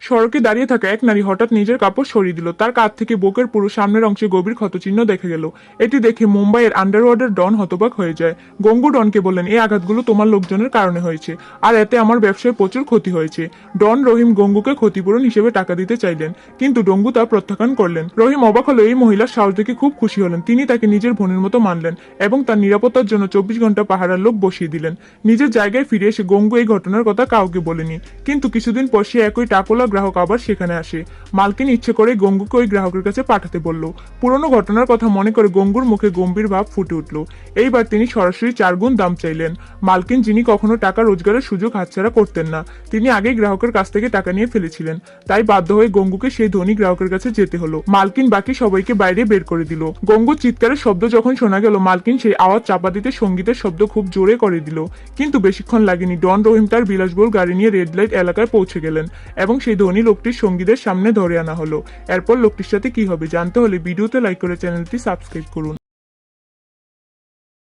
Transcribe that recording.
সড়কে দাঁড়িয়ে থাকা এক নারী হঠাৎ নিজের কাপড় সরিয়ে দিল। তার কাঁধ থেকে বুকের পুরো সামনের অংশে গভীর ক্ষতচিহ্ন দেখা গেল। এটি দেখে মুম্বাইয়ের আন্ডারওয়ার্ল্ডের ডন হতবাক হয়ে যায়। গঙ্গু ডনকে বললেন, এই আঘাতগুলো তোমার লোকজনের কারণে হয়েছে, আর এতে আমার ব্যবসায় প্রচুর ক্ষতি হয়েছে। ডন রহিম গঙ্গুকে ক্ষতিপূরণ হিসেবে টাকা দিতে চাইলেন, কিন্তু ডঙ্গু তা প্রত্যাখ্যান করলেন। রহিম অবাক হলো এই মহিলার সাহস দেখে খুব খুশি হলেন। তিনি তাকে নিজের বোনের মতো মানলেন এবং তার নিরাপত্তার জন্য 24 ঘন্টা পাহারার লোক বসিয়ে দিলেন। নিজের জায়গায় ফিরে এসে গঙ্গু এই ঘটনার কথা কাউকে বলেনি, কিন্তু কিছুদিন পর সে একই টাকলা গ্রাহক আবার সেখানে আসে। মালকিন ইচ্ছে করে গঙ্গুকে ওই গ্রাহকের কাছে পাঠাতে বলল। পুরনো ঘটনার কথা মনে করে গঙ্গুর মুখে গম্ভীর ভাব ফুটে উঠল। এইবার তিনি সরাসরি 4 গুণ দাম চাইলেন। মালকিন, যিনি কখনো টাকা রোজগারের সুযোগ হাতছাড়া করতেন না, তিনি আগেই গ্রাহকের কাছ থেকে টাকা নিয়ে ফেলেছিলেন, তাই বাধ্য হয়ে গঙ্গুকে সেই ধনী গ্রাহকের কাছে যেতে হলো। মালকিন বাকি সবাইকে বাইরে বের করে দিল। গঙ্গুর চিৎকারের শব্দ যখন শোনা গেল, মালকিন সেই আওয়াজ চাপা দিতে সঙ্গীতের শব্দ খুব জোরে করে দিল। কিন্তু বেশিক্ষণ লাগেনি। ডন রহিম তার বিলাসবহুল গাড়ি নিয়ে রেড লাইট এলাকায় পৌঁছে গেলেন এবং সেই ধনী লোকটির সঙ্গীদের সামনে ধরে আনা হলো। এরপর লোকটির সাথে কি হবে জানতে হলে ভিডিওতে লাইক করে চ্যানেলটি সাবস্ক্রাইব করুন।